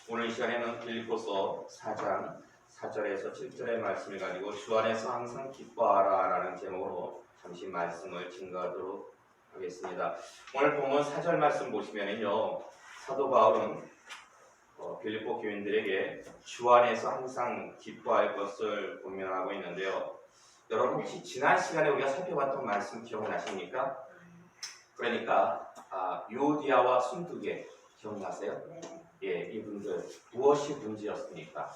오늘 이 시간에는 빌립보서 4장 4절에서 7절의 말씀을 가지고 주 안에서 항상 기뻐하라 라는 제목으로 잠시 말씀을 증거하도록 하겠습니다. 오늘 본문 4절 말씀 보시면은요, 사도 바울은 빌립보 교인들에게 주 안에서 항상 기뻐할 것을 권면하고 있는데요. 여러분 혹시 지난 시간에 우리가 살펴봤던 말씀 기억나십니까? 그러니까 유오디아와 순두계 기억나세요? 예, 이분들 무엇이 문제였습니까?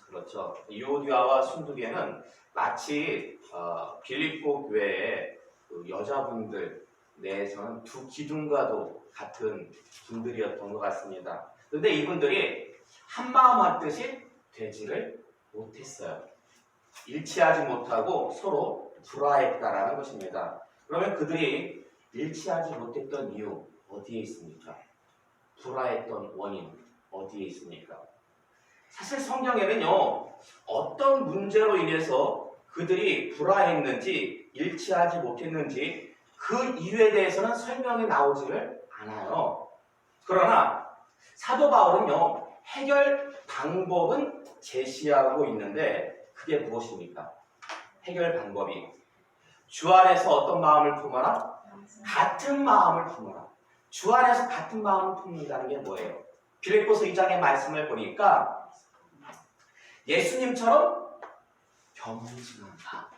그렇죠. 유오디아와 순두계는 마치 빌립보 교회의 그 여자분들 내에서는 두 기둥과도 같은 분들이었던 것 같습니다. 그런데 이분들이 한마음 한뜻이 되지를 못했어요. 일치하지 못하고 서로 불화했다라는 것입니다. 그러면 그들이 일치하지 못했던 이유 어디에 있습니까? 불화했던 원인 어디에 있습니까? 사실 성경에는요, 어떤 문제로 인해서 그들이 불화했는지 일치하지 못했는지 그 이유에 대해서는 설명이 나오지를 않아요. 그러나 사도 바울은요, 해결 방법은 제시하고 있는데 그게 무엇입니까? 해결 방법이 주 안에서 어떤 마음을 품어라? 같은 마음을 품어라. 주 안에서 같은 마음을 품는다는 게 뭐예요? 빌립보서 2장의 말씀을 보니까 예수님처럼 겸손하다.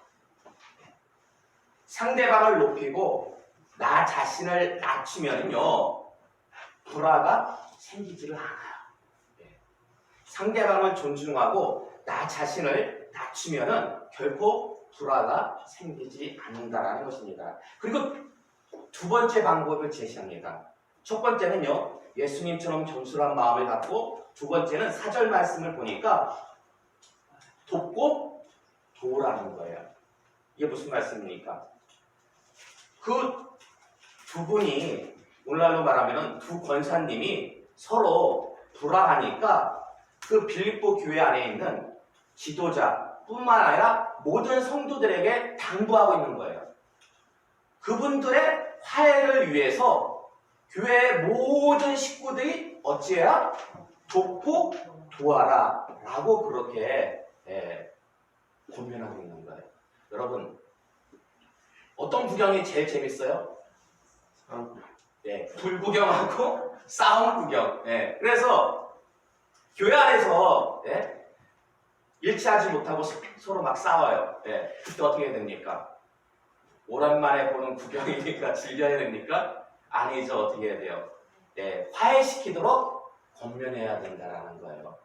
상대방을 높이고 나 자신을 낮추면요, 불화가 생기지를 않아요. 상대방을 존중하고 나 자신을 낮추면은 결코 불화가 생기지 않는다라는 것입니다. 그리고 두 번째 방법을 제시합니다. 첫 번째는요, 예수님처럼 겸손한 마음을 갖고, 두 번째는 4절 말씀을 보니까 돕고 도우라는 거예요. 이게 무슨 말씀입니까? 그 두 분이 오늘날로 말하면 두 권사님이 서로 불화하니까 그 빌립보 교회 안에 있는 지도자뿐만 아니라 모든 성도들에게 당부하고 있는 거예요. 그분들의 화해를 위해서 교회의 모든 식구들이 어찌해야? 돕고 도와라 라고 그렇게 권면하고 있는 거예요. 여러분, 어떤 구경이 제일 재밌어요? 불 구경하고 싸움 구경. 그래서 교회 안에서 일치하지 못하고 서로 막 싸워요. 그때 어떻게 됩니까? 오랜만에 보는 구경이니까 즐겨야 됩니까? 아니죠. 어떻게 해야 돼요? 화해시키도록 권면해야 된다는 거예요.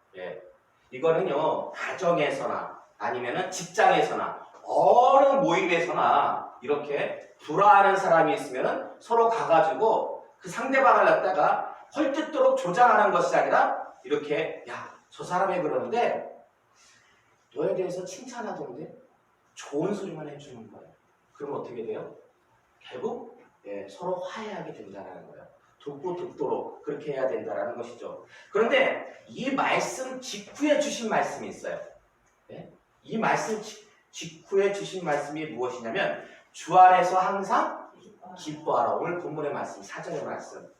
이거는요, 가정에서나 아니면은 직장에서나 어느 모임에서나 이렇게 불화하는 사람이 있으면은 서로 가가지고 그 상대방을 갖다가 헐뜯도록 조장하는 것이 아니라 이렇게, 야, 저 사람이 그러는데 너에 대해서 칭찬하던데 좋은 소리만 해주는 거예요. 그러면 어떻게 돼요? 결국 서로 화해하게 된다는 거예요. 돕고 돕도록 그렇게 해야 된다는 것이죠. 그런데 이 말씀 직후에 주신 말씀이 있어요. 이 말씀 직후에 주신 말씀이 무엇이냐면 주 안에서 항상 기뻐하라. 오늘 본문의 말씀, 4절의 말씀.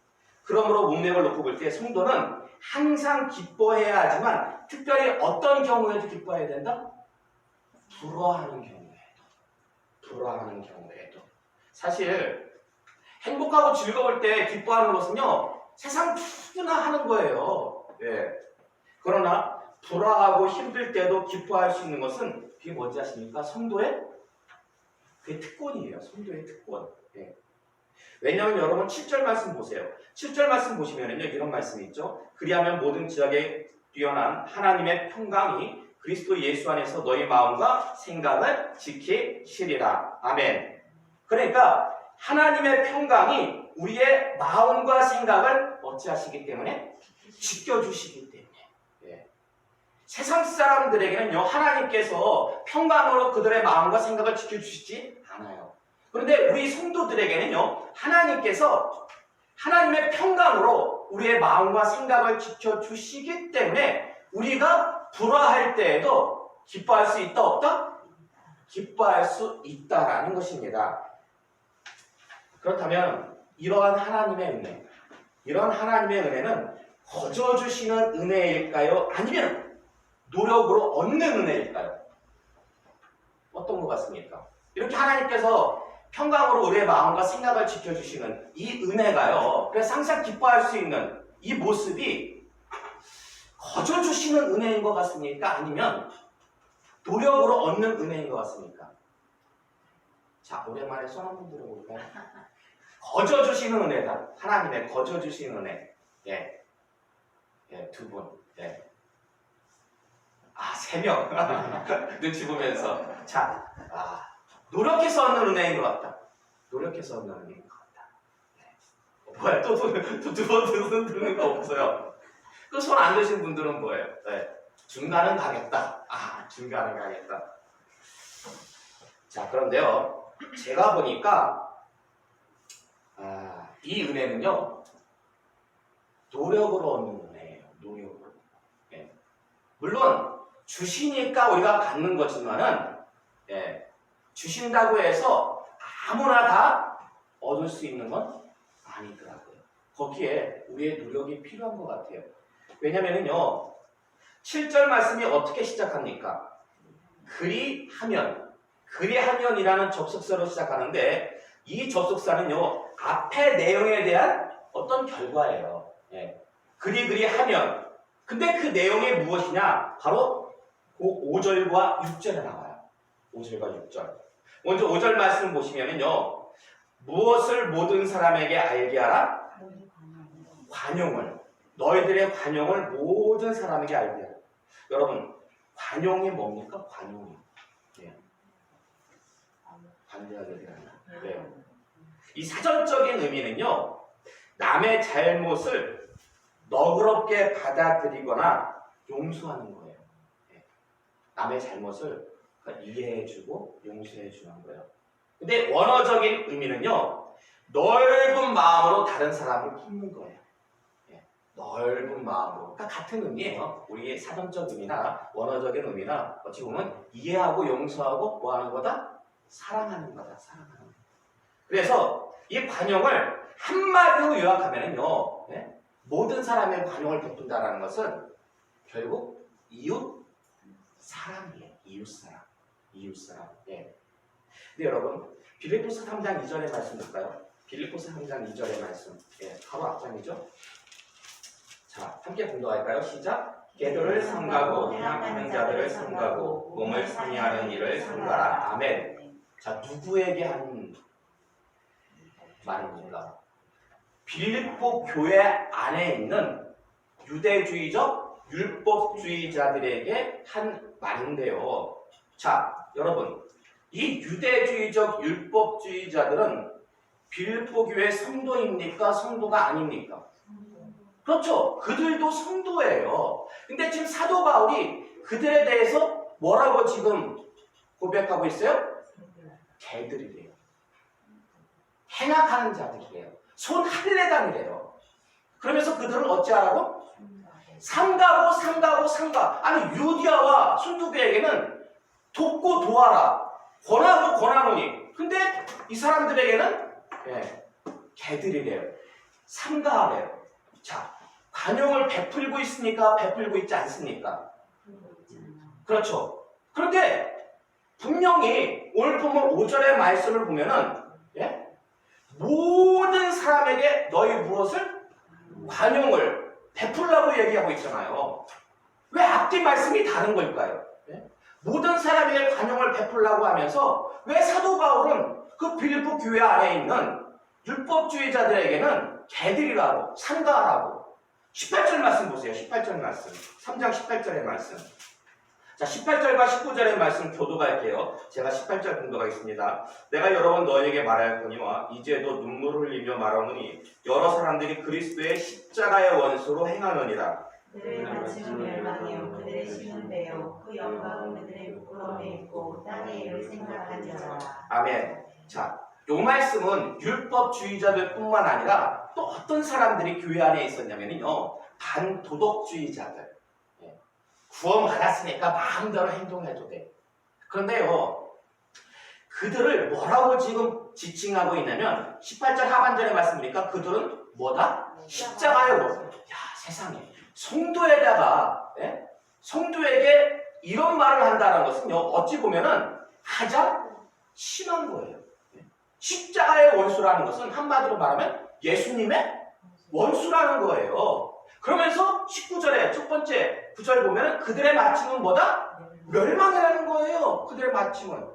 그러므로 문맥을 놓고 볼 때 성도는 항상 기뻐해야 하지만 특별히 어떤 경우에도 기뻐해야 된다? 불화하는 경우에도. 사실 행복하고 즐거울 때 기뻐하는 것은요, 세상 누구나 하는 거예요. 그러나 불화하고 힘들 때도 기뻐할 수 있는 것은 그게 뭔지 아십니까? 성도의 그게 특권이에요. 성도의 특권. 왜냐하면 여러분 7절 말씀 보세요. 7절 말씀 보시면은요, 이런 말씀이 있죠. 그리하면 모든 지각에 뛰어난 하나님의 평강이 그리스도 예수 안에서 너희 마음과 생각을 지키시리라. 아멘. 그러니까 하나님의 평강이 우리의 마음과 생각을 어찌하시기 때문에? 지켜주시기 때문에. 세상 사람들에게는요, 하나님께서 평강으로 그들의 마음과 생각을 지켜주시지 않아요. 그런데 우리 성도들에게는요, 하나님께서 하나님의 평강으로 우리의 마음과 생각을 지켜주시기 때문에 우리가 불화할 때에도 기뻐할 수 있다, 없다? 기뻐할 수 있다라는 것입니다. 그렇다면 이러한 하나님의 은혜는 거저 주시는 은혜일까요? 아니면 노력으로 얻는 은혜일까요? 어떤 것 같습니까? 이렇게 하나님께서 평강으로 우리의 마음과 생각을 지켜주시는 이 은혜가요. 그래서 항상 기뻐할 수 있는 이 모습이 거저 주시는 은혜인 것 같습니까? 아니면 노력으로 얻는 은혜인 것 같습니까? 자, 오랜만에 손 한번 들어볼까요? 거저 주시는 은혜다. 하나님의 거저 주시는 은혜. 예. 예, 두 분. 예. 아, 3명. 눈치 보면서. 자, 노력해서 얻는 은혜인 것 같다. 노력해서 얻는 은혜인 것 같다. 예. 뭐야, 또 두 번 드는 거 없어요. 그 손 안 드신 분들은 뭐예요? 예. 중간은 가겠다. 중간은 가겠다. 자, 그런데요. 제가 보니까 이 은혜는요. 노력으로 얻는 은혜예요. 노력으로. 예. 물론 주시니까 우리가 갖는 거지만은 주신다고 해서 아무나 다 얻을 수 있는 건 아니더라고요. 거기에 우리의 노력이 필요한 것 같아요. 왜냐면은요. 7절 말씀이 어떻게 시작합니까? 그리하면이라는 접속사로 시작하는데 이 접속사는요. 앞의 내용에 대한 어떤 결과예요. 예. 그리하면. 근데 그 내용이 무엇이냐? 바로 그 5절과 6절에 나와요. 5절과 6절. 먼저 5절 말씀 보시면은요. 무엇을 모든 사람에게 알게 하라? 관용을. 너희들의 관용을 모든 사람에게 알게 하라. 여러분, 관용이 뭡니까? 관용이. 예. 관대하게 되는. 네. 이 사전적인 의미는요. 남의 잘못을 너그럽게 받아들이거나 용서하는 거예요. 예. 남의 잘못을 이해해주고 용서해주는 거예요. 근데 원어적인 의미는요. 넓은 마음으로 다른 사람을 품는 거예요. 예. 넓은 마음으로. 그러니까 같은 의미예요. 우리의 사전적 의미나 원어적인 의미나 어찌 보면 이해하고 용서하고 뭐 하는 거다? 사랑하는 거다. 사랑하는 거다. 그래서 이 관용을 한마디로 요약하면은요. 예? 모든 사람의 관용을 베푼다라는 것은 결국 이웃 사랑이에요. 이웃 사랑. 예. 근데 여러분, 빌립보서 3장 2절의 말씀 볼까요? 빌립보서 3장 2절의 말씀. 예, 바로 앞장이죠. 자, 함께 공독할까요? 시작. 계도를 삼가고 행악하는 자들을 삼가고 몸을 상해하는 일을 삼가라. 아멘. 자, 누구에게 한 말입니까? 빌립보 교회 안에 있는 유대주의적 율법주의자들에게 한 말인데요. 자, 여러분, 이 유대주의적 율법주의자들은 빌립보 교회 성도입니까? 성도가 아닙니까? 그렇죠. 그들도 성도예요. 근데 지금 사도 바울이 그들에 대해서 뭐라고 지금 고백하고 있어요? 개들이래요. 행악하는 자들이래요. 손 할례당이래요. 그러면서 그들은 어찌하라고? 삼가. 아니, 유디아와 순두교에게는 돕고 도와라. 권하고 권하노니. 근데 이 사람들에게는 개들이래요. 삼가하래요. 자, 관용을 베풀고 있습니까? 베풀고 있지 않습니까? 그렇죠. 그런데 분명히 오늘 보면 5절의 말씀을 보면은 모든 사람에게 너희 무엇을? 관용을 베풀라고 얘기하고 있잖아요. 왜 앞뒤 말씀이 다른 걸까요? 모든 사람에게 관용을 베풀라고 하면서 왜 사도 바울은 그 빌립보 교회 안에 있는 율법주의자들에게는 개들이라고 삼가하라고 18절 말씀 보세요. 18절 말씀 3장 18절의 말씀. 자, 18절과 19절의 말씀 교도할게요. 제가 18절 공독하겠습니다. 내가 여러 번 너에게 말하였거니와 이제도 눈물을 흘리며 말하노니 여러 사람들이 그리스도의 십자가의 원수로 행하느니라. 그들의 마침은 멸망이요 그들의 심은 배요 그 영광은 그들의 부끄러움에 있고 땅의 일을 생각하는 자라. 아멘. 자, 요 말씀은 율법주의자들 뿐만 아니라 또 어떤 사람들이 교회 안에 있었냐면요. 반도덕주의자들. 구원받았으니까 마음대로 행동해도 돼. 그런데요. 그들을 뭐라고 지금 지칭하고 있냐면 18절 하반절의 말씀이니까 그들은 뭐다? 십자가의 원. 야, 세상에 성도에다가 성도에게 이런 말을 한다는 것은요, 어찌 보면은 가장 심한 거예요. 십자가의 원수라는 것은 한마디로 말하면 예수님의 원수라는 거예요. 그러면서 19절에 첫 번째 구절 보면 그들의 마침은 뭐다? 멸망이라는 거예요. 그들의 마침은.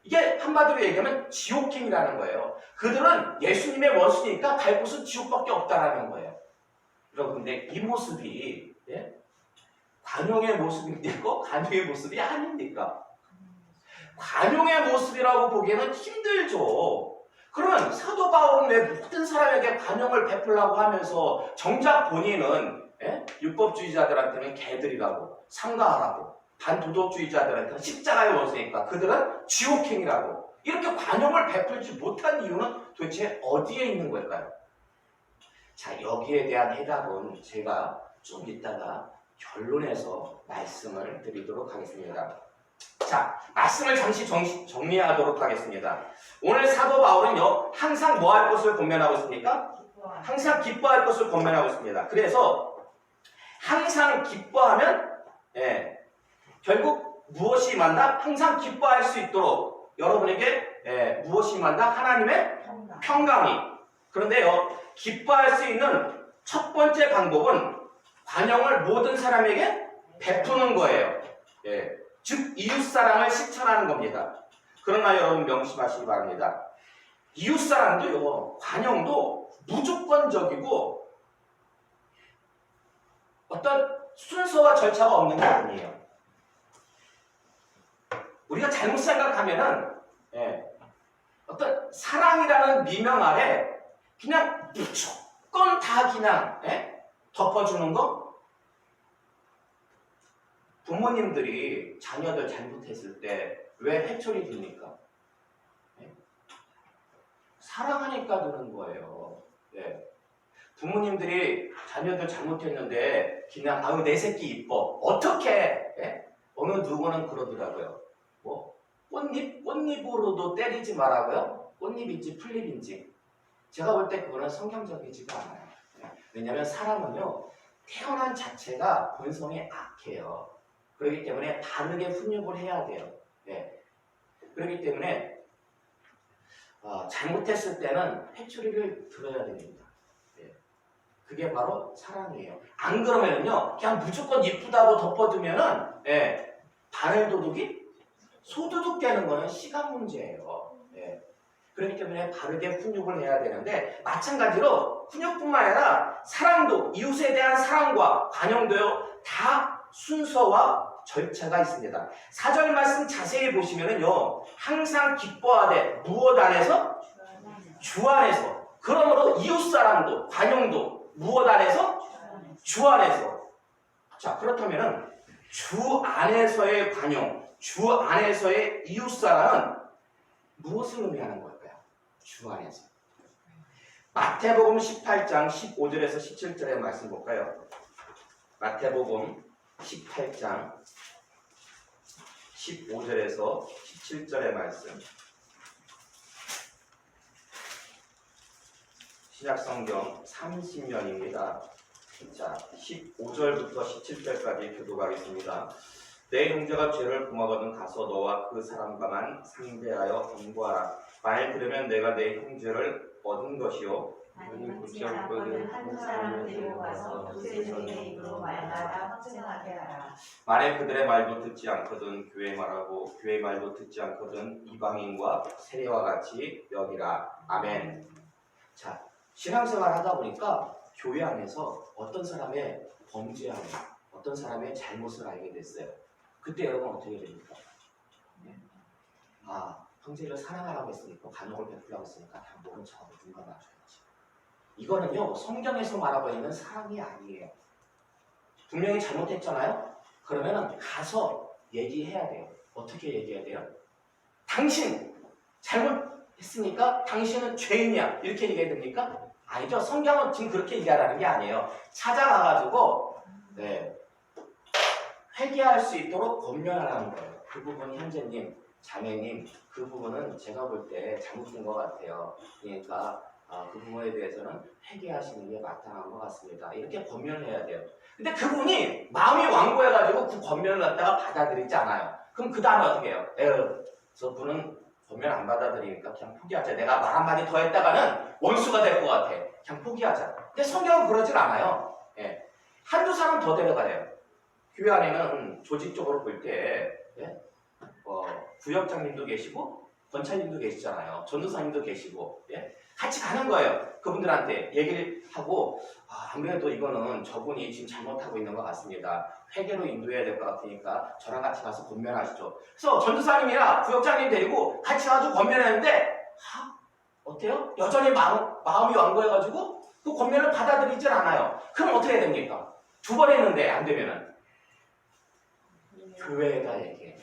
이게 한마디로 얘기하면 지옥행이라는 거예요. 그들은 예수님의 원수니까 갈 곳은 지옥밖에 없다라는 거예요. 여러분, 근데 이 모습이 관용의 모습입니까? 관용의 모습이 아닙니까? 관용의 모습이라고 보기에는 힘들죠. 그러면 사도 바울은 왜 모든 사람에게 관용을 베풀라고 하면서 정작 본인은 율법주의자들한테는 개들이라고 삼가하라고, 반도덕주의자들한테는 십자가의 원수니까 그들은 지옥행이라고 이렇게 관용을 베풀지 못한 이유는 도대체 어디에 있는 걸까요? 자, 여기에 대한 해답은 제가 좀 이따가 결론에서 말씀을 드리도록 하겠습니다. 자, 말씀을 잠시 정리하도록 하겠습니다. 오늘 사도 바울은요, 항상 뭐 할 것을 권면하고 있습니까? 항상 기뻐할 것을 권면하고 있습니다. 그래서 항상 기뻐하면 결국 무엇이 임한다? 항상 기뻐할 수 있도록 여러분에게 무엇이 임한다? 하나님의 평강이. 그런데요, 기뻐할 수 있는 첫 번째 방법은 관용을 모든 사람에게 베푸는 거예요. 즉 이웃사랑을 실천하는 겁니다. 그러나 여러분 명심하시기 바랍니다. 이웃사랑도요, 관용도 무조건적이고 어떤 순서와 절차가 없는 게 아니에요. 우리가 잘못 생각하면은 어떤 사랑이라는 미명 아래 그냥 무조건 다 그냥 덮어주는 거? 부모님들이 자녀들 잘못했을 때 왜 회초리 듭니까? 사랑하니까 드는 거예요. 부모님들이 자녀들 잘못했는데 그냥 아유 내 새끼 이뻐. 어떻게? 어느 누구는 그러더라고요. 뭐 꽃잎으로도 때리지 말라고요? 꽃잎인지 풀잎인지. 제가 볼 때 그거는 성경적이지가 않아요. 왜냐하면 사람은요, 태어난 자체가 본성이 악해요. 그렇기 때문에 바르게 훈육을 해야 돼요. 그렇기 때문에 잘못했을 때는 회초리를 들어야 됩니다. 그게 바로 사랑이에요. 안 그러면요, 그냥 무조건 이쁘다고 덮어두면은 바늘도둑이 소도둑 되는 거는 시간 문제예요. 그렇기 때문에 바르게 훈육을 해야 되는데, 마찬가지로 훈육뿐만 아니라 사랑도, 이웃에 대한 사랑과 관용도요, 다 순서와 절차가 있습니다. 4절 말씀 자세히 보시면은요, 항상 기뻐하되 무엇 안에서? 주 안에서. 그러므로 이웃사랑도 관용도 무엇 안에서? 주 안에서. 자, 그렇다면은 주 안에서의 관용, 주 안에서의 이웃사랑은 무엇을 의미하는 걸까요? 주 안에서. 마태복음 18장 15절에서 17절의 말씀 볼까요? 마태복음 18장 15절에서 17절의 말씀. 신약성경 30면입니다. 자, 15절부터 17절까지 교독하겠습니다. 내 형제가 죄를 범하거든 가서 너와 그 사람과만 상대하여 권고하라. 만일 그러면 내가 내 형제를 얻은 것이요. 듣지 않거든 한 사람을 데리고 가서 두세 종의 입으로 말마다 확증하게 하라. 만일 그들의 말도 듣지 않거든 교회 말하고 교회 말도 듣지 않거든 이방인과 세례와 같이 여기라. 아멘. 자, 신앙생활 하다 보니까 교회 안에서 어떤 사람의 범죄하고 어떤 사람의 잘못을 알게 됐어요. 그때 여러분 어떻게 됩니까? 형제를 사랑하라고 했으니까, 관용을 베풀라고 했으니까 다 모른 척하고 눈 감아줘야지. 이거는요, 성경에서 말하고 있는 사랑이 아니에요. 분명히 잘못했잖아요? 그러면은 가서 얘기해야 돼요. 어떻게 얘기해야 돼요? 당신 잘못했으니까 당신은 죄인이야, 이렇게 얘기해야 됩니까? 아니죠. 성경은 지금 그렇게 얘기하라는 게 아니에요. 찾아가가지고 회개할 수 있도록 권면하라는 거예요. 그 부분 형제님, 자매님, 그 부분은 제가 볼 때 잘못된 것 같아요. 그러니까 그 부분에 대해서는 회개하시는 게 마땅한 것 같습니다. 이렇게 권면을 해야 돼요. 근데 그분이 마음이 완고해가지고 그 권면을 갖다가 받아들이지 않아요. 그럼 그 다음에 어떻게 해요? 에휴, 저 분은 권면 안 받아들이니까 그냥 포기하자. 내가 말 한마디 더 했다가는 원수가 될 것 같아. 그냥 포기하자. 근데 성경은 그러질 않아요. 예. 한두 사람 더 데려가래요. 교회 안에는 조직적으로 볼 때 구역장님도 계시고 권차님도 계시잖아요. 전도사님도 계시고 같이 가는 거예요. 그분들한테 얘기를 하고 아무래도 이거는 저분이 지금 잘못하고 있는 것 같습니다. 회개로 인도해야 될 것 같으니까 저랑 같이 가서 권면하시죠. 그래서 전도사님이랑 구역장님 데리고 같이 가서 권면했는데 어때요? 여전히 마음이 완고해가지고 그 권면을 받아들이질 않아요. 그럼 어떻게 해야 됩니까? 2번 했는데 안 되면은 교회에다 얘기해요.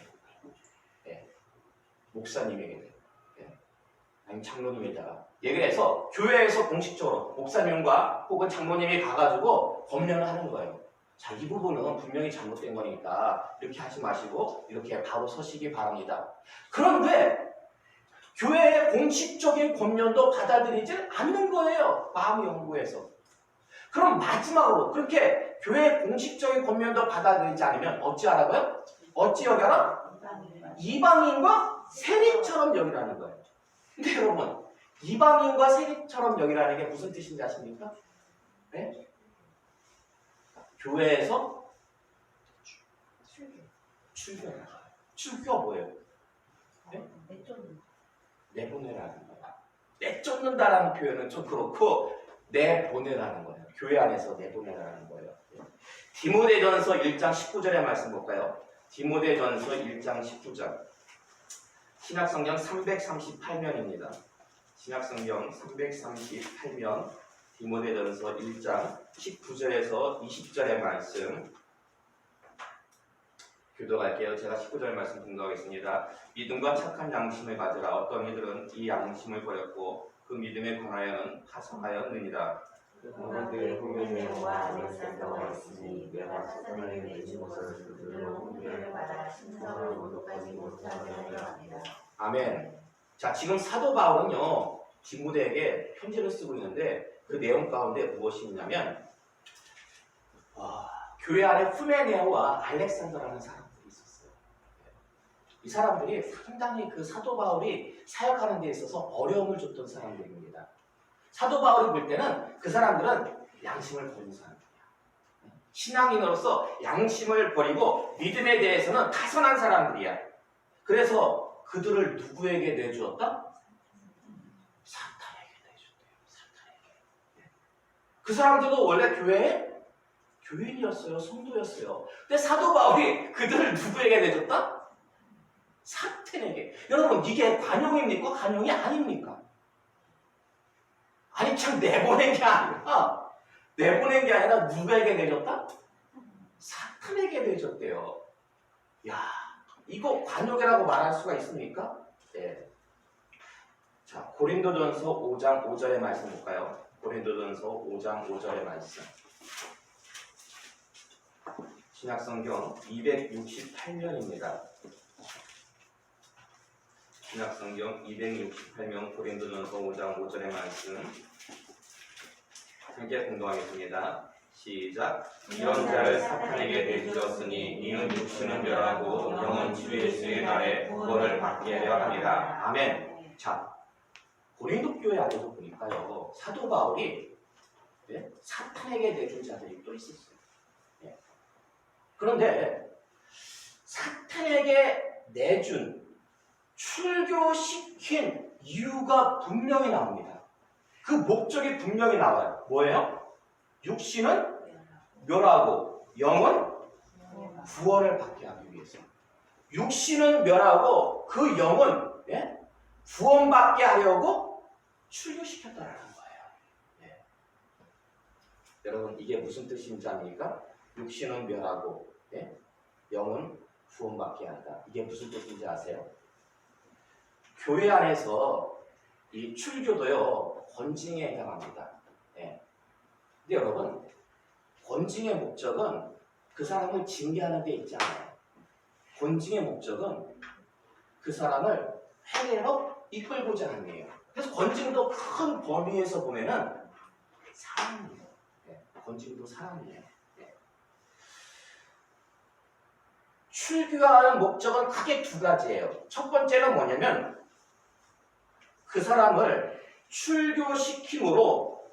목사님에게 아니면 장로님에다가 얘기를 해서 교회에서 공식적으로 목사님과 혹은 장로님이 가가지고 권면을 하는 거예요. 자, 이 부분은 분명히 잘못된 거니까 이렇게 하지 마시고 이렇게 바로 서시기 바랍니다. 그런데 교회의 공식적인 권면도 받아들이질 않는 거예요. 마음이 연구해서. 그럼 마지막으로 그렇게 교회의 공식적인 권면도 받아들이지 않으면 어찌하라고요? 어찌 여겨라? 이방인과 세리처럼 여기라는 거예요. 근데 여러분, 이방인과 세리처럼 여기라는 게 무슨 뜻인지 아십니까? 네? 교회에서 출교하는 거예요. 출교가 뭐예요? 네? 내보내라는 거예요. 내쫓는다라는 표현은 좀 그렇고 내보내라는 거예요. 교회 안에서 내보내라는 거예요. 디모데전서 1장 19절의 말씀 볼까요? 디모데전서 1장 19절. 신약성경 338면입니다. 신약성경 338면 디모데전서 1장 19절에서 20절의 말씀 교도할게요. 제가 19절 말씀 공부하겠습니다. 믿음과 착한 양심을 가지라. 어떤 이들은 이 양심을 버렸고 그 믿음에 관하여는 파성하였느니라. 그들의 후메네오와 알렉산더가 있으니 내가 사탄에게 내준 것을 그들로 훈련을 받아 신성을 모두까지 못하게 하려 합니다. 아멘. 자, 지금 사도 바울은요 디모데에게 편지를 쓰고 있는데 그 내용 가운데 무엇이 있냐면 교회 안에 후메네오와 알렉산더라는 사람들이 있었어요. 이 사람들이 상당히 그 사도 바울이 사역하는 데 있어서 어려움을 줬던 사람들입니다. 사도 바울이 볼 때는 그 사람들은 양심을 버린 사람들이야. 신앙인으로서 양심을 버리고 믿음에 대해서는 타선한 사람들이야. 그래서 그들을 누구에게 내주었다? 사탄에게 내줬대요. 사탄에게. 그 사람들도 원래 교인이었어요. 성도였어요. 근데 사도 바울이 그들을 누구에게 내줬다? 사탄에게. 여러분, 이게 관용입니까? 관용이 아닙니까? 아니, 참 내보낸 게 아니라 누구에게 내줬다? 사탄에게 내줬대요. 야, 이거 관용이라고 말할 수가 있습니까? 네. 자, 고린도전서 5장 5절의 말씀 볼까요? 고린도전서 5장 5절의 말씀. 신약성경 268면입니다. 신약성경 268면 고린도전서 5장 5절의 말씀 함께 공동하겠습니다. 시작. 이런 자를 사탄에게 내주었으니 이는 육신은 멸하고 영은 주 예수의 날에 구원을 받게 하려 합니다. 아멘. 자, 고린도 교회 안에도 보니까요 사도 바울이 사탄에게 내준 자들이 또 있었어요. 그런데 사탄에게 내준 출교시킨 이유가 분명히 나옵니다. 그 목적이 분명히 나와요. 뭐예요? 육신은 멸하고 영은 구원을 받게 하기 위해서. 육신은 멸하고 그 영은 구원받게 하려고 출교시켰다는 거예요. 여러분, 이게 무슨 뜻인지 압니까? 육신은 멸하고 영은 구원받게 한다. 이게 무슨 뜻인지 아세요? 교회 안에서 이 출교도요 권징에 해당합니다. 근데 여러분, 권징의 목적은 그 사람을 징계하는 데 있지 않아요. 권징의 목적은 그 사람을 회개로 이끌고자 하는 거예요. 그래서 건징도 큰 범위에서 보면은 사람이에요. 예, 건징도 사람이에요. 예. 출교하는 목적은 크게 두 가지예요. 첫 번째는 뭐냐면 그 사람을 출교시킴으로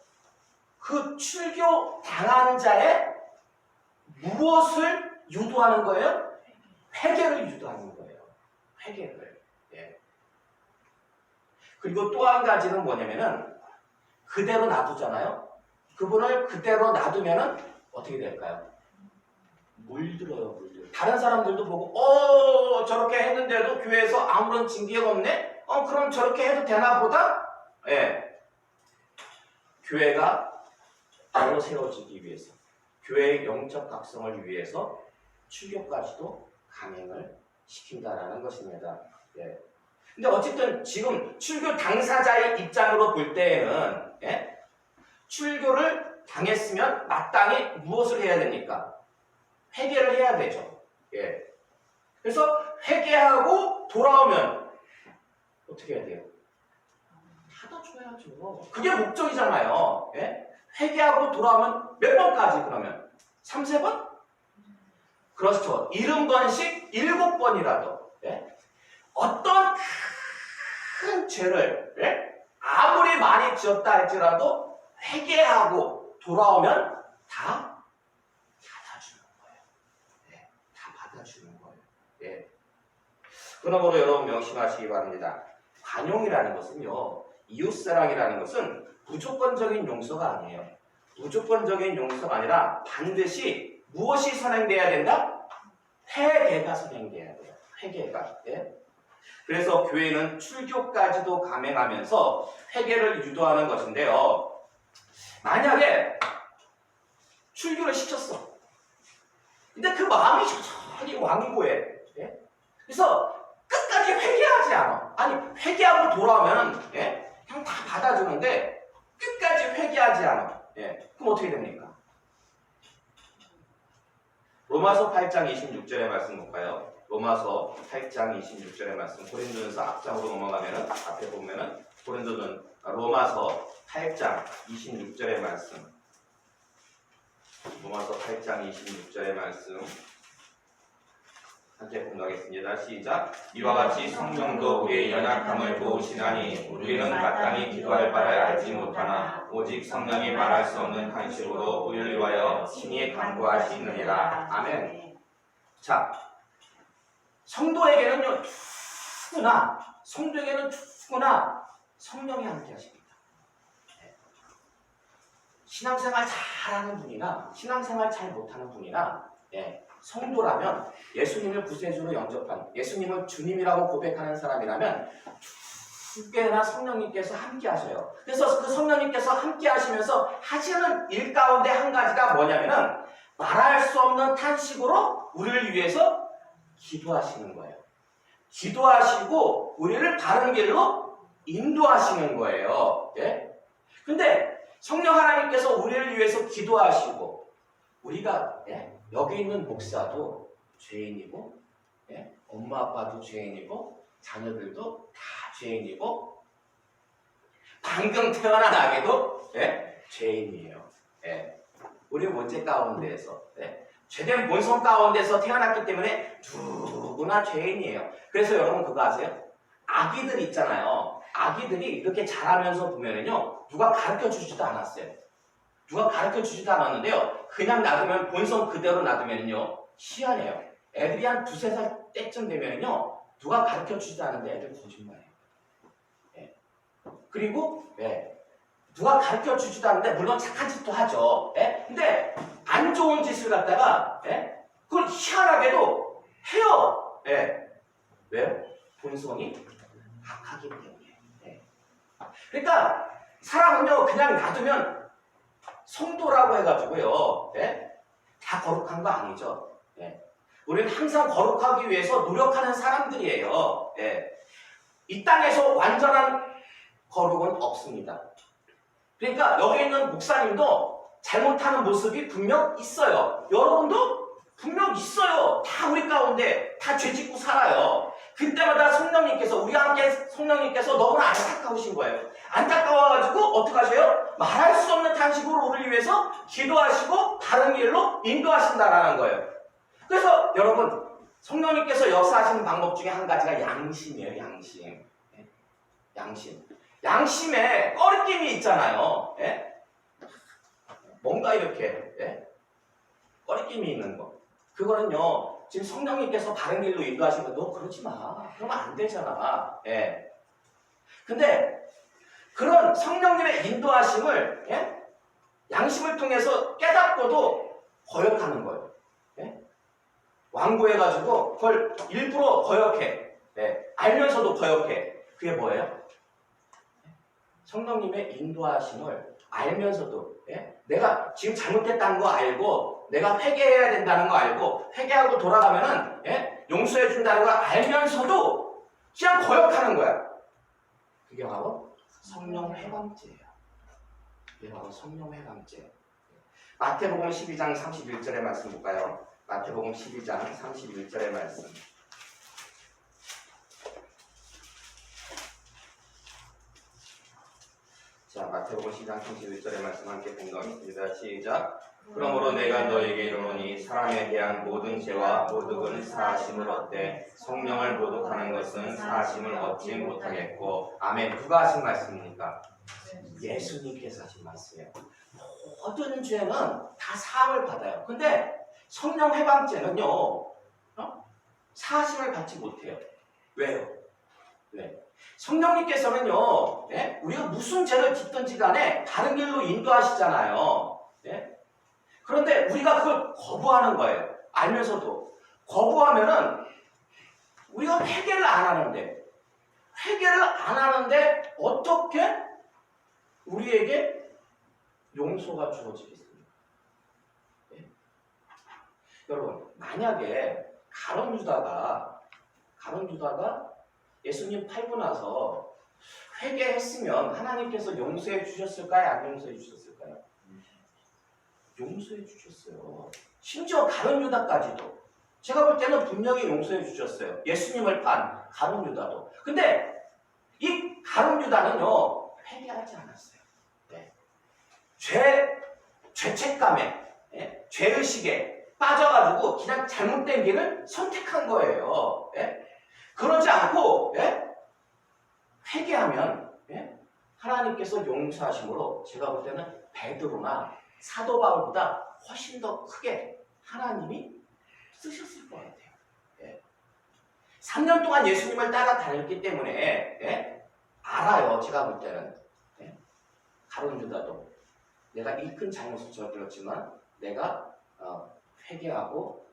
그 출교 당한 자의 무엇을 유도하는 거예요? 회개를 유도하는 거예요. 회개를. 예. 그리고 또 한 가지는 뭐냐면은 그대로 놔두잖아요. 그분을 그대로 놔두면은 어떻게 될까요? 물들어요, 물들어. 다른 사람들도 보고, 저렇게 했는데도 교회에서 아무런 징계가 없네? 그럼 저렇게 해도 되나 보다? 예. 교회가 바로 세워지기 위해서, 교회의 영적 각성을 위해서 출교까지도 감행을 시킨다라는 것입니다. 예. 근데 어쨌든 지금 출교 당사자의 입장으로 볼 때에는, 예? 출교를 당했으면 마땅히 무엇을 해야 됩니까? 회개를 해야 되죠. 예. 그래서 회개하고 돌아오면 어떻게 해야 돼요? 받아줘야죠. 그게 목적이잖아요. 예? 회개하고 돌아오면 몇 번까지 그러면? 3, 4번? 그렇죠. 70번씩 7번이라도. 예? 어떤 큰 죄를, 예? 아무리 많이 지었다 할지라도 회개하고 돌아오면 다 받아주는 거예요. 예, 다 받아주는 거예요. 예. 그러므로 여러분 명심하시기 바랍니다. 관용이라는 것은요, 이웃사랑이라는 것은 무조건적인 용서가 아니에요. 무조건적인 용서가 아니라 반드시 무엇이 선행돼야 된다? 회개가 선행돼야 돼요. 회개가. 예? 그래서 교회는 출교까지도 감행하면서 회개를 유도하는 것인데요. 만약에 출교를 시켰어. 근데 그 마음이 여전히 완고해. 예? 그래서 끝까지 회개하지 않아. 아니, 회개하고 돌아오면, 예? 그냥 다 받아주는데 끝까지 회개하지 않아. 예? 그럼 어떻게 됩니까? 로마서 8장 26절의 말씀 볼까요? 로마서 8장 26절의 말씀. 고린도전서 앞장으로 넘어가면은, 앞에 보면은 로마서 8장 26절의 말씀. 로마서 8장 26절의 말씀. 함께 공부하겠습니다. 시작. 이와 같이 성령도 우리의 연약함을 도우시나니 우리는 마땅히 기도할 바를 알지 못하나 오직 성령이 말할 수 없는 한식으로 우리를 위하여 친히 간구하시느니라. 아멘. 자, 성도에게는요, 누구나 성령이 함께 하십니다. 신앙생활 잘하는 분이나 신앙생활 잘 못하는 분이나, 예, 성도라면 예수님을 구세주로 영접한, 예수님을 주님이라고 고백하는 사람이라면 누구나 성령님께서 함께 하셔요. 그래서 그 성령님께서 함께 하시면서 하시는 일 가운데 한 가지가 뭐냐면은 말할 수 없는 탄식으로 우리를 위해서 기도하시는 거예요. 기도하시고 우리를 바른 길로 인도하시는 거예요. 예? 근데 성령 하나님께서 우리를 위해서 기도하시고 우리가, 예? 여기 있는 목사도 죄인이고, 예? 엄마 아빠도 죄인이고, 자녀들도 다 죄인이고, 방금 태어난 아기도, 예? 죄인이에요. 예? 우리 문제 가운데에서, 예? 죄된 본성 가운데서 태어났기 때문에 누구나 죄인이에요. 그래서 여러분 그거 아세요? 아기들 있잖아요. 아기들이 이렇게 자라면서 보면은요, 누가 가르쳐 주지도 않았어요. 누가 가르쳐 주지도 않았는데요, 그냥 놔두면, 본성 그대로 놔두면요, 희한해요. 애들이 한 2-3살 때쯤 되면요, 누가 가르쳐 주지도 않는데 애들 거짓말해요. 예. 그리고, 예, 누가 가르쳐 주지도 않는데, 물론 착한 짓도 하죠. 예? 근데 안 좋은 짓을 갖다가, 예? 그걸 희한하게도 해요. 예. 왜요? 본성이 악하기 때문에. 예. 그러니까 사람은요, 그냥 놔두면 성도라고 해가지고요, 예? 다 거룩한 거 아니죠. 예. 우리는 항상 거룩하기 위해서 노력하는 사람들이에요. 예. 이 땅에서 완전한 거룩은 없습니다. 그러니까 여기 있는 목사님도 잘못하는 모습이 분명 있어요. 여러분도 분명 있어요. 다 우리 가운데 다 죄짓고 살아요. 그때마다 성령님께서, 우리와 함께 성령님께서 너무나 안타까우신 거예요. 안타까워가지고 어떡하세요? 말할 수 없는 탄식으로 우리를 위해서 기도하시고 바른 길로 인도하신다라는 거예요. 그래서 여러분, 성령님께서 역사하시는 방법 중에 한 가지가 양심이에요. 양심. 양심. 양심에 꺼리낌이 있잖아요. 예? 뭔가 이렇게 꺼리낌이 있는 거. 그거는요, 지금 성령님께서 바른 길로 인도하시는 거, 너 그러지 마. 그러면 안 되잖아. 예. 근데 그런 성령님의 인도하심을 양심을 통해서 깨닫고도 거역하는 거예요. 완고해가지고 그걸 일부러 거역해. 알면서도 거역해. 그게 뭐예요? 성령님의 인도하심을 알면서도 내가 지금 잘못했다는 거 알고 내가 회개해야 된다는 거 알고 회개하고 돌아가면은 용서해 준다는 걸 알면서도 그냥 거역하는 거야. 그게 바로 성령 회방죄예요. 그게 바로 성령 회방죄. 마태복음 12장 31절의 말씀 볼까요? 마태복음 12장 31절의 말씀. 자, 마태복음 12장 31절의 말씀 함께 공감했습니다. 시작. 그러므로 내가 너에게 이르노니 사람에 대한 모든 죄와 모독은 사하심을 얻되 성령을 모독하는 것은 사하심을 얻지 못하겠고. 아멘. 누가 하신 말씀입니까? 예수님께서 하신 말씀이에요. 모든 죄는 다 사함을 받아요. 근데 성령 회방죄는요, 사하심을 받지 못해요. 왜요? 왜? 성령님께서는요, 우리가 무슨 죄를 짓든지 간에 다른 길로 인도하시잖아요. 그런데 우리가 그걸 거부하는 거예요. 알면서도. 거부하면은 우리가 회개를 안 하는데 어떻게 우리에게 용서가 주어지겠습니까? 여러분, 만약에 가룟 유다가 예수님 팔고 나서 회개했으면 하나님께서 용서해 주셨을까요? 안 용서해 주셨을까요? 용서해 주셨어요. 심지어 가룟 유다까지도. 제가 볼 때는 분명히 용서해 주셨어요. 예수님을 판 가룟 유다도. 근데 이 가룟 유다는요, 회개하지 않았어요. 죄책감에, 죄의식에 빠져가지고 그냥 잘못된 길을 선택한 거예요. 그러지 않고 회개하면 하나님께서 용서하심으로 제가 볼 때는 베드로나 사도 바울보다 훨씬 더 크게 하나님이 쓰셨을 것 같아요. 3년 동안 예수님을 따라다녔기 때문에 알아요. 제가 볼 때는 가룟 유다도 내가 이 큰 잘못을 저질렀지만 내가 회개하고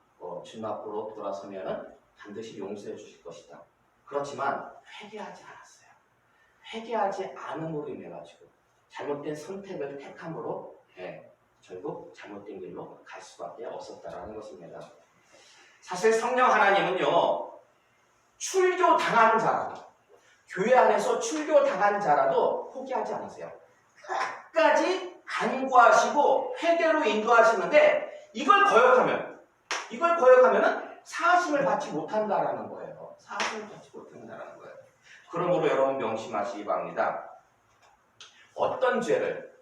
주님 앞으로 돌아서면은 반드시 용서해 주실 것이다. 그렇지만 회개하지 않았어요. 회개하지 않음으로 인해 가지고 잘못된 선택을 택함으로 결국 잘못된 길로 갈 수밖에 없었다라는 것입니다. 사실 성령 하나님은요, 출교당한 자라도, 교회 안에서 출교당한 자라도 포기하지 않으세요. 끝까지 간구하시고 회개로 인도하시는데 이걸 거역하면은 사하심을 받지 못한다라는 거예요. 사하심을 받지 못한다라는 거예요. 그러므로 여러분 명심하시기 바랍니다. 어떤 죄를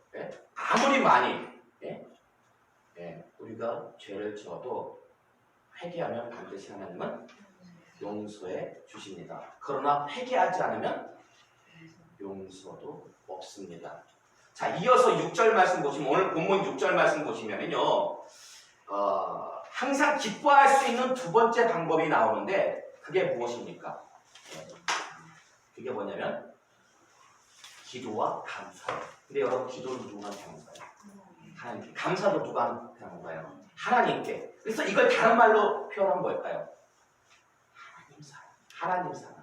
아무리 많이 우리가 죄를 지어도 회개하면 반드시 하나님은 용서해 주십니다. 그러나 회개하지 않으면 용서도 없습니다. 자, 이어서 6절 말씀 보시면, 오늘 본문 6절 말씀 보시면은요, 항상 기뻐할 수 있는 두 번째 방법이 나오는데, 그게 무엇입니까? 그게 뭐냐면, 기도와 감사. 근데 여러분, 기도는 누구한테 하는 거예요? 하나님께. 감사도 누구한테 하는 거예요? 하나님께. 그래서 이걸 다른 말로 표현한 뭘까요? 하나님 사랑.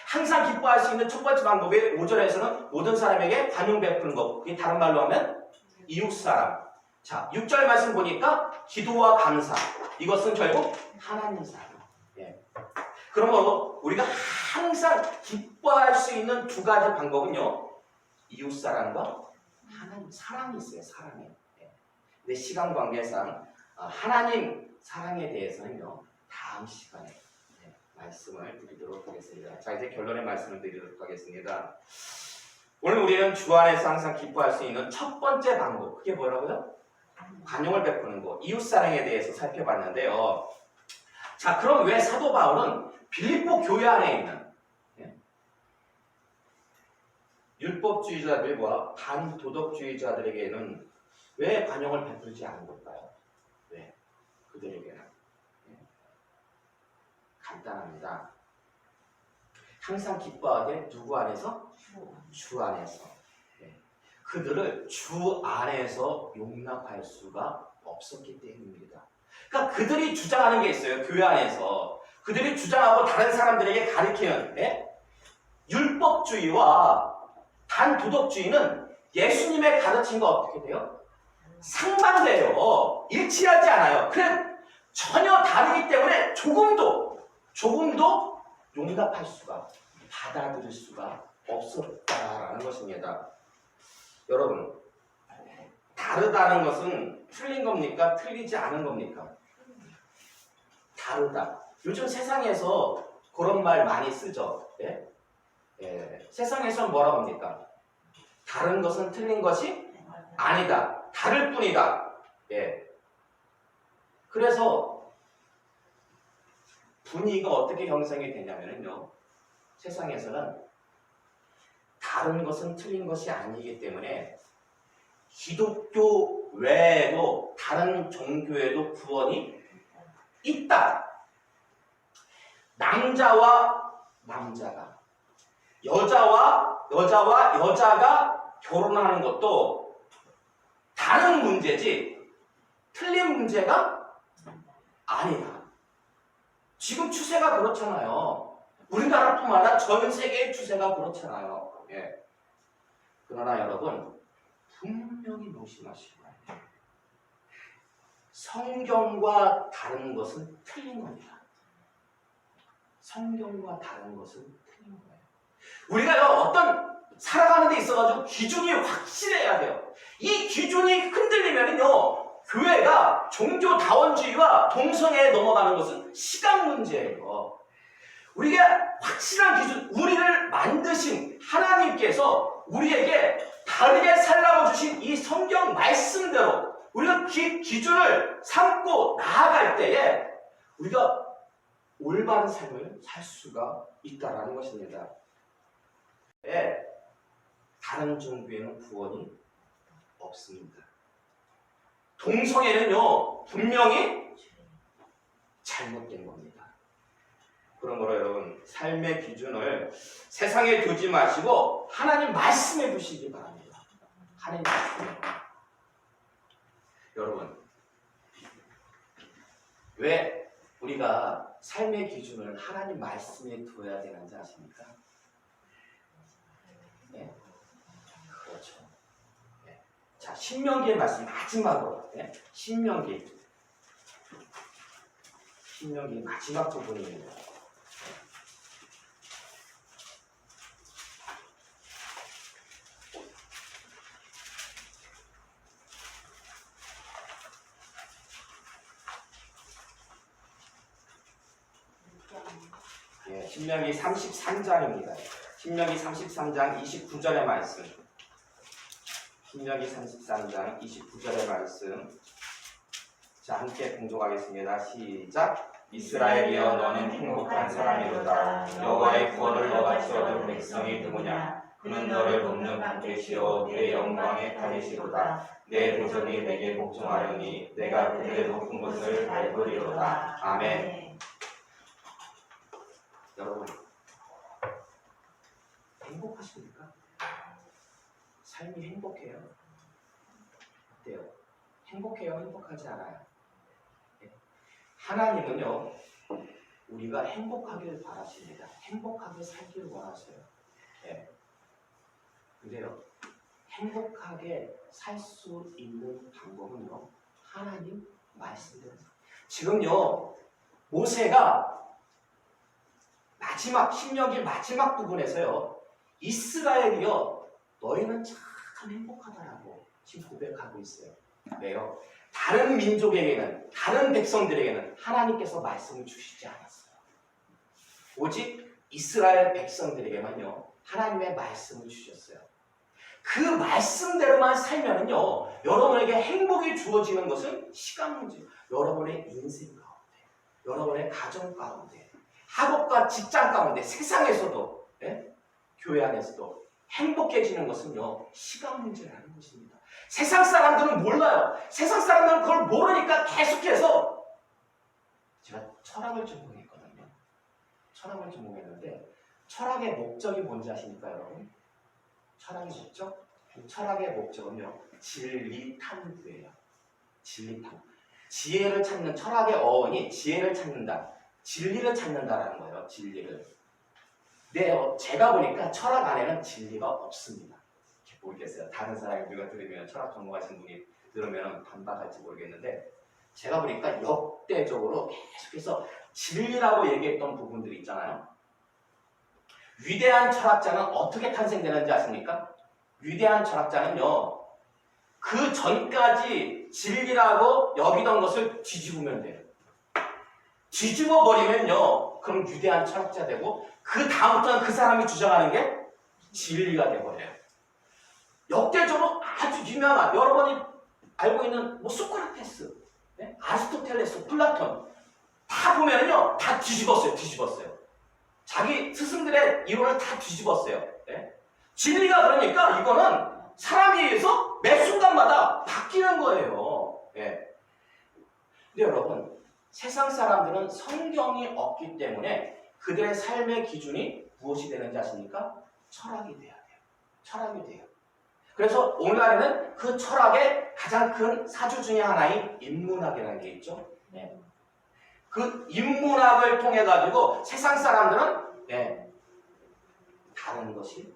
항상 기뻐할 수 있는 첫 번째 방법이 5절에서는 모든 사람에게 관용 베푸는 것. 그게 다른 말로 하면 이웃사랑. 자, 6절 말씀 보니까 기도와 감사. 이것은 결국 하나님 사랑. 그러므로 우리가 항상 기뻐할 수 있는 두 가지 방법은요, 이웃사랑과 하나님 사랑이 있어요. 사랑이. 근데 시간 관계상 하나님 사랑에 대해서는요, 다음 시간에 말씀을 드리도록 하겠습니다. 자, 이제 결론의 말씀을 드리도록 하겠습니다. 오늘 우리는 주 안에서 항상 기뻐할 수 있는 첫 번째 방법, 그게 뭐라고요? 관용을 베푸는 거, 이웃사랑에 대해서 살펴봤는데요. 자, 그럼 왜 사도 바울은 빌립보 교회 안에 있는 율법주의자들과 반도덕주의자들에게는 왜 관용을 베풀지 않은 걸까요? 왜? 그들에게는 간단합니다. 항상 기뻐하게 누구 안에서? 주 안에서. 그들을 주 안에서 용납할 수가 없었기 때문입니다. 그러니까 그들이 주장하는 게 있어요. 교회 안에서. 그들이 주장하고 다른 사람들에게 가르치는 율법주의와 반도덕주의는 예수님의 가르침과 어떻게 돼요? 상반돼요. 일치하지 않아요. 그래 전혀 다르기 때문에 조금도 용납할 수가, 받아들일 수가 없었다라는 것입니다. 여러분, 다르다는 것은 틀린 겁니까? 틀리지 않은 겁니까? 다르다. 요즘 세상에서 그런 말 많이 쓰죠. 세상에서 뭐라고 합니까? 다른 것은 틀린 것이 아니다. 다를 뿐이다. 그래서 분위기가 어떻게 형성이 되냐면요. 세상에서는 다른 것은 틀린 것이 아니기 때문에 기독교 외에도 다른 종교에도 구원이 있다. 남자와 남자가, 여자와 여자가 결혼하는 것도 다른 문제지 틀린 문제가 아니다. 지금 추세가 그렇잖아요. 우리나라뿐만 아니라 전 세계의 추세가 그렇잖아요. 그러나 여러분, 분명히 명심하시기 바랍니다. 성경과 다른 것은 틀린 겁니다. 성경과 다른 것은 틀린 거예요. 우리가요, 어떤 살아가는 데 있어가지고 기준이 확실해야 돼요. 이 기준이 흔들리면요, 교회가 종교다원주의와 동성애에 넘어가는 것은 시간 문제예요. 우리가 확실한 기준, 우리를 만드신 하나님께서 우리에게 다르게 살라고 주신 이 성경 말씀대로 우리가 기준을 삼고 나아갈 때에 우리가 올바른 삶을 살 수가 있다는 것입니다. 다른 종교에는 구원이 없습니다. 동성애는요, 분명히 잘못된 겁니다. 그러므로 여러분, 삶의 기준을 세상에 두지 마시고 하나님 말씀에 두시기 바랍니다. 하나님 말씀에. 여러분, 왜 우리가 삶의 기준을 하나님 말씀에 두어야 되는지 아십니까? 그렇죠. 자, 신명기의 말씀 마지막으로, 신명기 마지막 부분입니다. 신명기 33장입니다. 신명기 33장 29절의 말씀. 신명기 33장 29절의 말씀. 자, 함께 봉독하겠습니다. 시작. 이스라엘이여, 너는 행복한 사람이로다. 여호와의 구원을 너같이 얻은 백성이 누구냐? 그는 너를 돕는 반드시오 내 영광의 가리시로다. 내 도전이 내게 복종하려니 내가 그의 높은 곳을 밟으리로다. 아멘. 여러분, 행복하십니까? 삶이 행복해요? 어때요? 행복해요? 행복하지 않아요? 하나님은요, 우리가 행복하길 바라십니다. 행복하게 살기를 원하세요. 근데요, 행복하게 살 수 있는 방법은요, 하나님 말씀대로. 지금요, 모세가 신명기 마지막 부분에서요, 이스라엘이여, 너희는 참 행복하다라고 지금 고백하고 있어요. 왜요? 다른 민족에게는, 다른 백성들에게는 하나님께서 말씀을 주시지 않았어요. 오직 이스라엘 백성들에게만요, 하나님의 말씀을 주셨어요. 그 말씀대로만 살면은요, 여러분에게 행복이 주어지는 것은 시간 문제. 여러분의 인생 가운데, 여러분의 가정 가운데, 학업과 직장 가운데, 세상에서도, 예? 교회 안에서도 행복해지는 것은요, 시간 문제라는 것입니다. 세상 사람들은 몰라요. 세상 사람들은 그걸 모르니까 계속해서 제가 철학을 전공했거든요. 철학을 전공했는데 철학의 목적이 뭔지 아십니까, 여러분? 철학의 목적? 철학의 목적은요, 진리 탐구예요. 진리 탐구. 지혜를 찾는, 철학의 어원이 지혜를 찾는다, 진리를 찾는다라는 거예요. 진리를. 근데 제가 보니까 철학 안에는 진리가 없습니다. 모르겠어요. 다른 사람이 누가 들으면, 철학 전공하신 분이 들으면 반박할지 모르겠는데, 제가 보니까 역대적으로 계속해서 진리라고 얘기했던 부분들이 있잖아요. 위대한 철학자는 어떻게 탄생되는지 아십니까? 위대한 철학자는요, 그 전까지 진리라고 여기던 것을 뒤집으면 돼요. 뒤집어 버리면요, 그럼 위대한 철학자 되고, 그 다음부터는 그 사람이 주장하는 게 진리가 되어버려요. 역대적으로 아주 유명한, 여러분이 알고 있는 뭐 소크라테스, 네? 아리스토텔레스, 플라톤 다 보면요, 다 뒤집었어요. 자기 스승들의 이론을 다 뒤집었어요. 네? 진리가 그러니까 이거는 사람에 의해서 매 순간마다 바뀌는 거예요. 네. 근데 여러분, 세상 사람들은 성경이 없기 때문에 그들의 삶의 기준이 무엇이 되는지 아십니까? 철학이 돼야 돼요. 철학이 돼요. 그래서 오늘날에는 그 철학의 가장 큰 사주 중에 하나인 인문학이라는 게 있죠. 네. 그 인문학을 통해 가지고 세상 사람들은 다른 것이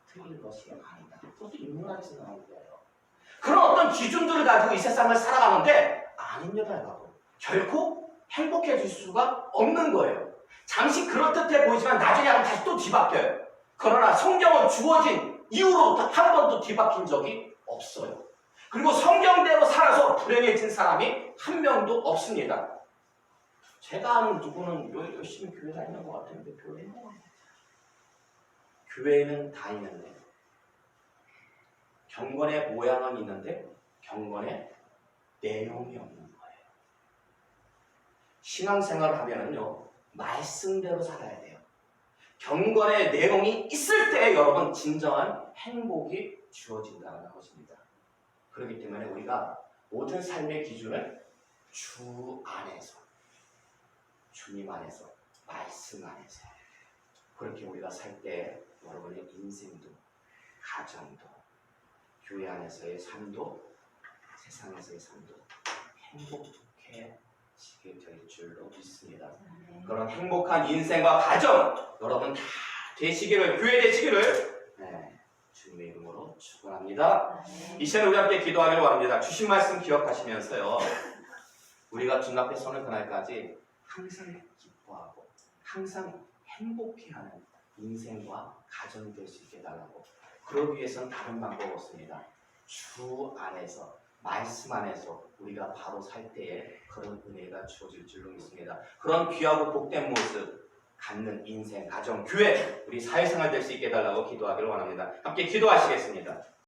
틀린 것이 아니다. 그것도 인문학에서 나온 거예요. 그런 어떤 기준들을 가지고 이 세상을 살아가는데 아닙니다, 여러분. 결코 행복해질 수가 없는 거예요. 잠시 그럴듯해 보이지만 나중에 하면 다시 또 뒤바뀌어요. 그러나 성경은 주어진 이후로부터 한 번도 뒤바뀐 적이 없어요. 그리고 성경대로 살아서 불행해진 사람이 한 명도 없습니다. 제가 아는 누구는 열심히 교회 다니는 것 같은데 교회 교회는 다니는데 경건의 모양은 있는데 경건의 내용이 없는 거예요. 신앙생활을 하면은요, 말씀대로 살아야 돼요. 경건의 내용이 있을 때 여러분 진정한 행복이 주어진다는 것입니다. 그렇기 때문에 우리가 모든 삶의 기준을 주 안에서, 주님 안에서, 말씀 안에서 그렇게 우리가 살 때 여러분의 인생도, 가정도, 교회 안에서의 삶도, 세상에서의 삶도 행복해지게 될 줄로 믿습니다. 그런 행복한 인생과 가정 여러분 다 되시기를, 교회 되시기를 주님의 이름으로 축원합니다. 이 시간에 우리 함께 기도하기를 원합니다. 주신 말씀 기억하시면서요, 우리가 주님 앞에 서는 그날까지 항상 기뻐하고 항상 행복해하는 인생과 가정이 될 수 있게 해달라고. 그러기 위해서는 다른 방법 없습니다. 주 안에서, 말씀 안에서 우리가 바로 살 때에 그런 은혜가 주어질 줄로 믿습니다. 그런 귀하고 복된 모습 갖는 인생, 가정, 교회, 우리 사회생활 될 수 있게 해달라고 기도하기를 원합니다. 함께 기도하시겠습니다.